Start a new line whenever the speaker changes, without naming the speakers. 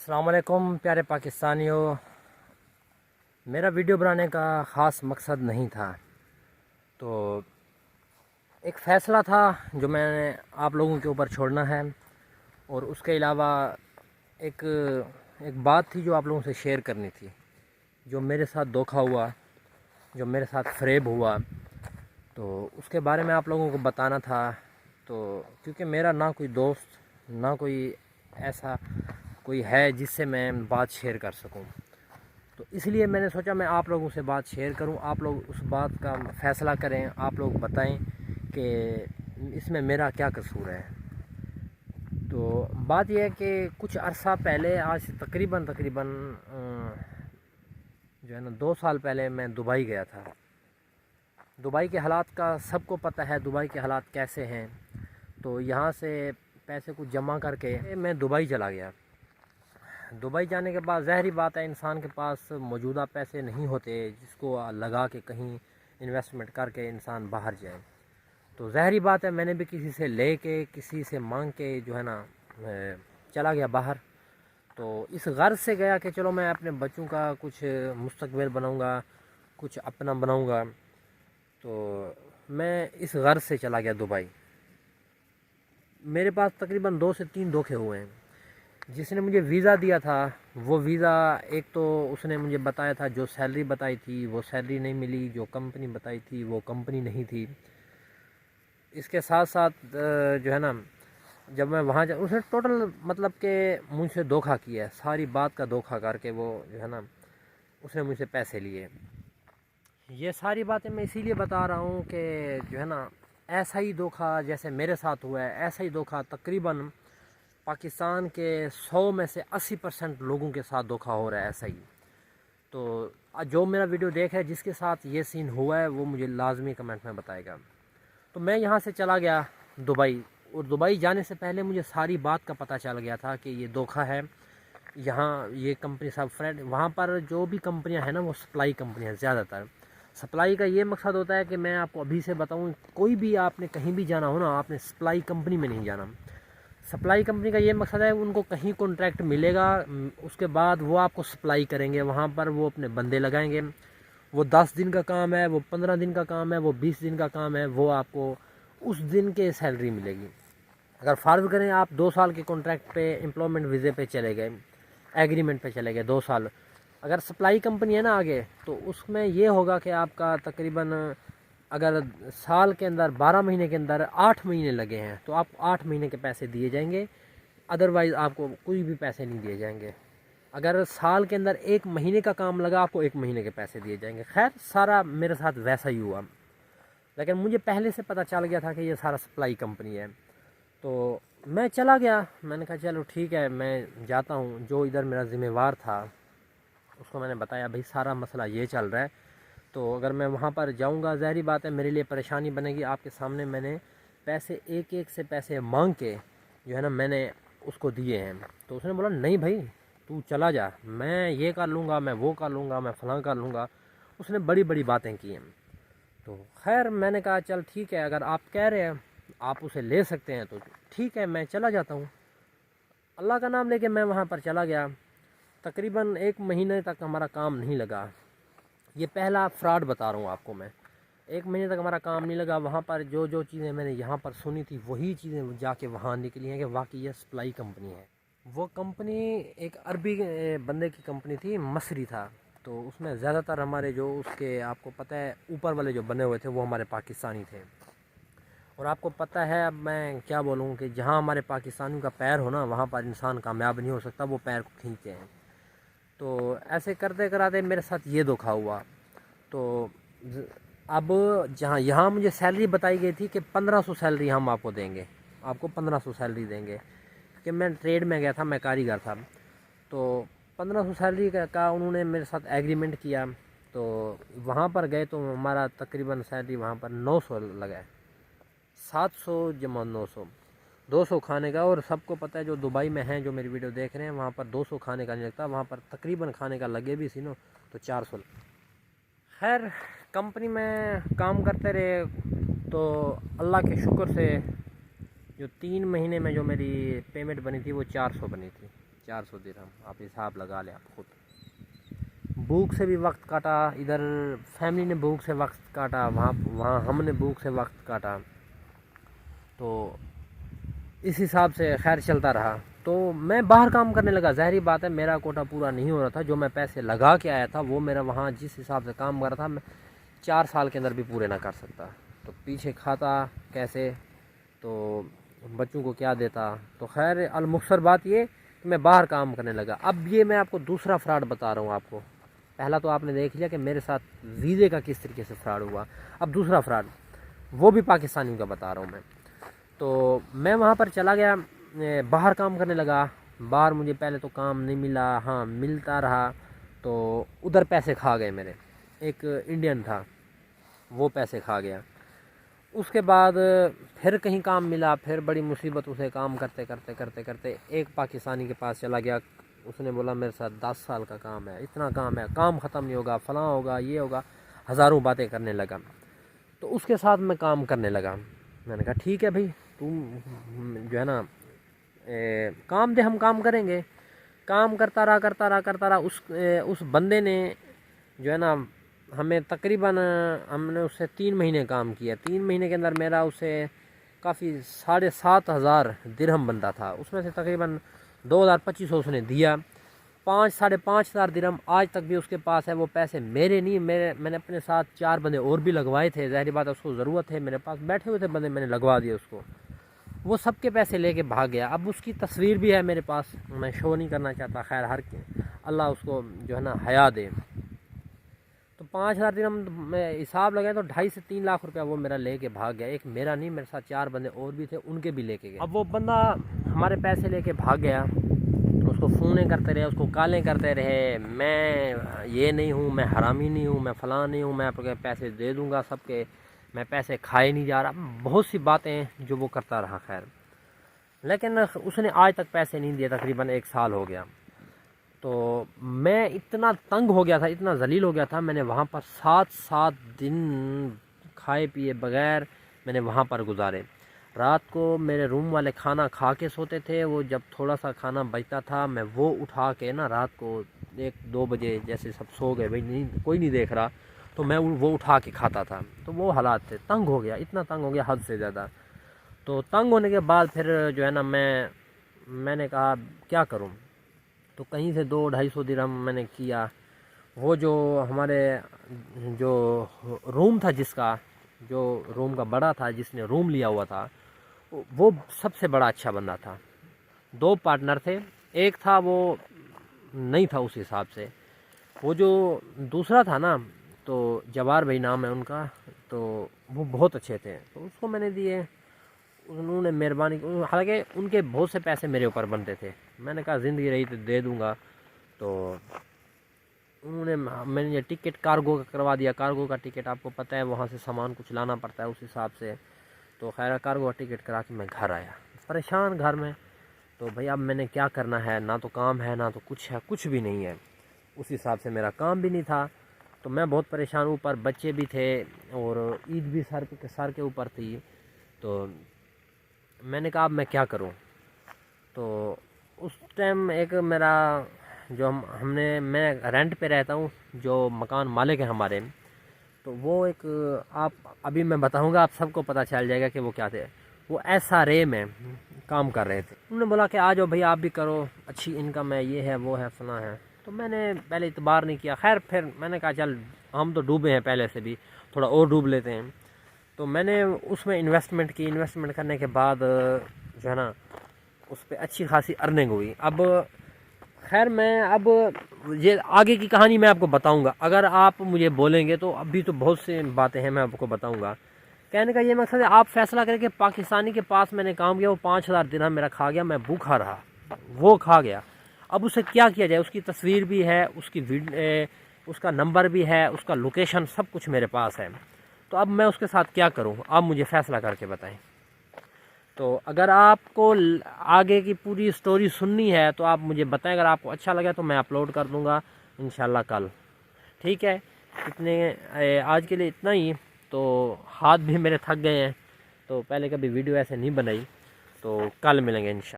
अस्सलाम वालेकुम प्यारे पाकिस्तानियों। मेरा वीडियो बनाने का ख़ास मकसद नहीं था, तो एक फ़ैसला था जो मैंने आप लोगों के ऊपर छोड़ना है। और उसके अलावा एक एक बात थी जो आप लोगों से शेयर करनी थी। जो मेरे साथ धोखा हुआ, जो मेरे साथ फ़रेब हुआ, तो उसके बारे में आप लोगों को बताना था। तो क्योंकि मेरा ना कोई दोस्त, ना कोई ऐसा कोई है जिससे मैं बात शेयर कर सकूं, तो इसलिए मैंने सोचा मैं आप लोगों से बात शेयर करूं। आप लोग उस बात का फ़ैसला करें, आप लोग बताएं कि इसमें मेरा क्या कसूर है। तो बात यह है कि कुछ अरसा पहले, आज तकरीबन जो है ना 2 साल पहले मैं दुबई गया था। दुबई के हालात का सबको पता है, दुबई के हालात कैसे हैं। तो यहाँ से पैसे कुछ जमा करके मैं दुबई चला गया। दुबई जाने के बाद ज़ाहिरी बात है, इंसान के पास मौजूदा पैसे नहीं होते जिसको लगा के कहीं इन्वेस्टमेंट करके इंसान बाहर जाए। तो ज़ाहिरी बात है, मैंने भी किसी से ले के, किसी से मांग के जो है ना चला गया बाहर। तो इस गर्ज से गया कि चलो मैं अपने बच्चों का कुछ मुस्तकबिल बनाऊंगा, कुछ अपना बनाऊंगा। तो मैं इस गर्ज से चला गया दुबई। मेरे पास तकरीबन 2 से 3 धोखे हुए हैं। जिसने मुझे वीज़ा दिया था, वो वीज़ा एक तो उसने मुझे बताया था, जो सैलरी बताई थी वो सैलरी नहीं मिली, जो कंपनी बताई थी वो कंपनी नहीं थी। इसके साथ साथ जो है ना, जब मैं वहाँ उसने टोटल मतलब कि मुझसे धोखा किया है, सारी बात का धोखा करके वो जो है ना उसने मुझसे पैसे लिए। ये सारी बातें मैं इसीलिए बता रहा हूँ कि जो है ना ऐसा ही धोखा जैसे मेरे साथ हुआ है, ऐसा ही धोखा तकरीबन पाकिस्तान के 100 में से 80% लोगों के साथ धोखा हो रहा है ऐसा ही। तो जो मेरा वीडियो देख है, जिसके साथ ये सीन हुआ है, वो मुझे लाजमी कमेंट में बताएगा। तो मैं यहाँ से चला गया दुबई, और दुबई जाने से पहले मुझे सारी बात का पता चल गया था कि ये धोखा है। यहाँ ये कंपनी सब फ्रेंड, वहाँ पर जो भी कंपनियाँ हैं ना वो सप्लाई कंपनियाँ ज़्यादातर। सप्लाई का ये मकसद होता है कि मैं आपको अभी से बताऊँ, कोई भी आपने कहीं भी जाना हो ना, आपने सप्लाई कंपनी में नहीं जाना। सप्लाई कंपनी का ये मकसद है, उनको कहीं कॉन्ट्रैक्ट मिलेगा, उसके बाद वो आपको सप्लाई करेंगे, वहाँ पर वो अपने बंदे लगाएंगे। वो 10 दिन का काम है, वो 15 दिन का काम है, वो 20 दिन का काम है, वो आपको उस दिन के सैलरी मिलेगी। अगर फ़र्ज़ करें आप 2 साल के कॉन्ट्रैक्ट पे, एम्प्लॉयमेंट वीज़े पे चले गए, एग्रीमेंट पे चले गए 2 साल, अगर सप्लाई कंपनी है ना आगे, तो उसमें ये होगा कि आपका तकरीबन अगर साल के अंदर 12 महीने के अंदर 8 महीने लगे हैं तो आप 8 महीने के पैसे दिए जाएंगे, अदरवाइज़ आपको कोई भी पैसे नहीं दिए जाएंगे। अगर साल के अंदर 1 महीने का काम लगा, आपको 1 महीने के पैसे दिए जाएंगे। खैर सारा मेरे साथ वैसा ही हुआ, लेकिन मुझे पहले से पता चल गया था कि ये सारा सप्लाई कंपनी है। तो मैं चला गया, मैंने कहा चलो ठीक है मैं जाता हूँ। जो इधर मेरा ज़िम्मेवार था उसको मैंने बताया, भाई सारा मसला ये चल रहा है, तो अगर मैं वहाँ पर जाऊँगा ज़ाहिरी बात है मेरे लिए परेशानी बनेगी। आपके सामने मैंने पैसे एक एक से पैसे मांग के जो है ना मैंने उसको दिए हैं। तो उसने बोला नहीं भाई तू चला जा, मैं ये कर लूँगा, मैं वो कर लूँगा, मैं फ़लाँ कर लूँगा। उसने बड़ी बड़ी बातें की हैं। तो खैर मैंने कहा चल ठीक है, अगर आप कह रहे हैं आप उसे ले सकते हैं तो ठीक है मैं चला जाता हूँ। अल्लाह का नाम लेके मैं वहाँ पर चला गया। तकरीबन 1 महीने तक हमारा काम नहीं लगा। ये पहला फ्रॉड बता रहा हूँ आपको मैं। 1 महीने तक हमारा काम नहीं लगा। वहाँ पर जो जो चीज़ें मैंने यहाँ पर सुनी थी वही चीज़ें जाके वहाँ निकली हैं कि वाकई ये सप्लाई कंपनी है। वो कंपनी एक अरबी बंदे की कंपनी थी, मसरी था। तो उसमें ज़्यादातर हमारे जो उसके आपको पता है ऊपर वाले जो बने हुए थे वो हमारे पाकिस्तानी थे। और आपको पता है, अब मैं क्या बोलूँ कि जहाँ हमारे पाकिस्तानियों का पैर हो ना, वहाँ पर इंसान कामयाब नहीं हो सकता, वो पैर को खींचते हैं। तो ऐसे करते कराते मेरे साथ ये धोखा हुआ। तो अब जहाँ यहाँ मुझे सैलरी बताई गई थी कि 1500 सैलरी हम आपको देंगे, आपको 1500 सैलरी देंगे, कि मैं ट्रेड में गया था, मैं कारीगर था। तो 1500 सैलरी का उन्होंने मेरे साथ एग्रीमेंट किया। तो वहाँ पर गए तो हमारा तकरीबन सैलरी वहाँ पर 900 लगा, 700 जमा 900, 200 खाने का। और सबको पता है जो दुबई में हैं, जो मेरी वीडियो देख रहे हैं, वहाँ पर 200 खाने का नहीं लगता, वहाँ पर तकरीबन खाने का लगे भी सी नो तो 400। खैर कंपनी में काम करते रहे तो अल्लाह के शुक्र से जो 3 महीने में जो मेरी पेमेंट बनी थी वो 400 बनी थी, 400 दिरहम, आप हिसाब लगा लें आप खुद। भूख से भी वक्त काटा, इधर फैमिली ने भूख से वक्त काटा, वहाँ हमने भूख से वक्त काटा, तो इस हिसाब से खैर चलता रहा। तो मैं बाहर काम करने लगा। ज़ाहिरी बात है मेरा कोटा पूरा नहीं हो रहा था, जो मैं पैसे लगा के आया था वो मेरा वहाँ जिस हिसाब से काम कर रहा था मैं 4 साल के अंदर भी पूरे ना कर सकता। तो पीछे खाता कैसे, तो बच्चों को क्या देता। तो खैर अलमुख्सर बात ये कि मैं बाहर काम करने लगा। अब ये मैं आपको दूसरा फ्रॉड बता रहा हूँ आपको। पहला तो आपने देख लिया कि मेरे साथ वीज़े का किस तरीके से फ्रॉड हुआ, अब दूसरा फ्रॉड वो भी पाकिस्तानियों का बता रहा हूँ मैं। तो मैं वहाँ पर चला गया, बाहर काम करने लगा। बाहर मुझे पहले तो काम नहीं मिला, हाँ मिलता रहा, तो उधर पैसे खा गए मेरे। एक इंडियन था वो पैसे खा गया। उसके बाद फिर कहीं काम मिला, फिर बड़ी मुसीबत उसे काम करते करते करते करते एक पाकिस्तानी के पास चला गया। उसने बोला मेरे साथ 10 साल का काम है, इतना काम है, काम ख़त्म नहीं होगा, फ़लाँ होगा, ये होगा, हज़ारों बातें करने लगा। तो उसके साथ मैं काम करने लगा। मैंने कहा ठीक है भाई, तुम जो है ना काम दे, हम काम करेंगे। काम करता रहा। उस बंदे ने जो है ना हमें तकरीबन हमने उससे 3 महीने काम किया। 3 महीने के अंदर मेरा उसे काफ़ी 7,500 दिरहम बनता था। उसमें से तकरीबन 2,000-2,500 उसने दिया। 5,000-5,500 दिरहम आज तक भी उसके पास है। वो पैसे मेरे नहीं, मैंने अपने साथ 4 बंदे और भी लगवाए थे। ज़ाहिर बात है उसको ज़रूरत है, मेरे पास बैठे हुए थे बंदे, मैंने लगवा दिए उसको। वो सब के पैसे लेके भाग गया। अब उसकी तस्वीर भी है मेरे पास, मैं शो नहीं करना चाहता। खैर हर अल्लाह उसको जो है ना हया दे। तो 5,000 दिरहम में हिसाब लगाए तो 2.5 से 3 लाख रुपया वो मेरा लेके भाग गया। एक मेरा नहीं, मेरे साथ 4 बंदे और भी थे, उनके भी लेके गए। अब वो बंदा हमारे पैसे लेके भाग गया। उसको फ़ोनें करते रहे, उसको कॉलें करते रहे, मैं ये नहीं हूँ, मैं हरामी नहीं हूँ, मैं फ़लाँ नहीं हूँ, मैं आपके पैसे दे दूँगा सबके, मैं पैसे खाए नहीं जा रहा। बहुत सी बातें जो वो करता रहा। खैर लेकिन उसने आज तक पैसे नहीं दिए, तकरीबन 1 साल हो गया। तो मैं इतना तंग हो गया था, इतना जलील हो गया था, मैंने वहाँ पर 7 दिन खाए पिए बगैर मैंने वहाँ पर गुजारे। रात को मेरे रूम वाले खाना खा के सोते थे। वो जब थोड़ा सा खाना बचता था मैं वो उठा के ना रात को 1-2 बजे जैसे सब सो गए, भाई नहीं कोई नहीं देख रहा, तो मैं वो उठा के खाता था। तो वो हालात थे, तंग हो गया, इतना तंग हो गया हद से ज़्यादा। तो तंग होने के बाद फिर जो है ना मैंने कहा क्या करूं। तो कहीं से 200-250 दिरहम मैंने किया। वो जो हमारे जो रूम था, जो रूम का बड़ा था, जिसने रूम लिया हुआ था, वो सबसे बड़ा अच्छा बंदा था। 2 पार्टनर थे, एक था वो नहीं था उस हिसाब से। वो जो दूसरा था ना, तो जवार भाई नाम है उनका, तो वो बहुत अच्छे थे, तो उसको मैंने दिए। उन्होंने मेहरबानी, हालांकि उनके बहुत से पैसे मेरे ऊपर बनते थे। मैंने कहा ज़िंदगी रही तो दे दूंगा। तो मैंने ये टिकट कार्गो का करवा दिया। कार्गो का टिकट आपको पता है, वहाँ से सामान कुछ लाना पड़ता है उस हिसाब से। तो खैर कार्गो का टिकट करा के मैं घर आया, परेशान घर में। तो भाई अब मैंने क्या करना है, ना तो काम है ना तो कुछ है, कुछ भी नहीं है। उस हिसाब से मेरा काम भी नहीं था, तो मैं बहुत परेशान। ऊपर बच्चे भी थे और ईद भी सर के ऊपर थी। तो मैंने कहा अब मैं क्या करूं। तो उस टाइम एक मेरा जो मैं रेंट पे रहता हूं, जो मकान मालिक है हमारे, तो वो एक आप अभी मैं बताऊंगा, आप सबको पता चल जाएगा कि वो क्या थे। वो SRA में काम कर रहे थे। उन्होंने बोला कि आ जाओ भाई आप भी करो, अच्छी इनकम है, ये है वो है फला है। तो मैंने पहले इतबार नहीं किया। खैर फिर मैंने कहा चल हम तो डूबे हैं पहले से भी, थोड़ा और डूब लेते हैं। तो मैंने उसमें इन्वेस्टमेंट की। इन्वेस्टमेंट करने के बाद जो है ना उस पर अच्छी खासी अर्निंग हुई। अब खैर मैं अब ये आगे की कहानी मैं आपको बताऊंगा। अगर आप मुझे बोलेंगे तो अभी तो बहुत सी बातें हैं मैं आपको बताऊंगा। कहने का ये मकसद है, आप फैसला करें कि पाकिस्तानी के पास मैंने काम किया, वो 5,000 दिरहम मेरा खा गया, मैं भूखा रहा, वो खा गया। अब उसे क्या किया जाए। उसकी तस्वीर भी है, उसका नंबर भी है, उसका लोकेशन सब कुछ मेरे पास है। तो अब मैं उसके साथ क्या करूं, आप मुझे फ़ैसला करके बताएं। तो अगर आपको आगे की पूरी स्टोरी सुननी है तो आप मुझे बताएं। अगर आपको अच्छा लगा तो मैं अपलोड कर दूंगा इंशाल्लाह कल। ठीक है, आज के लिए इतना ही। तो हाथ भी मेरे थक गए हैं, तो पहले कभी वीडियो ऐसे नहीं बनाई। तो कल मिलेंगे इंशाल्लाह।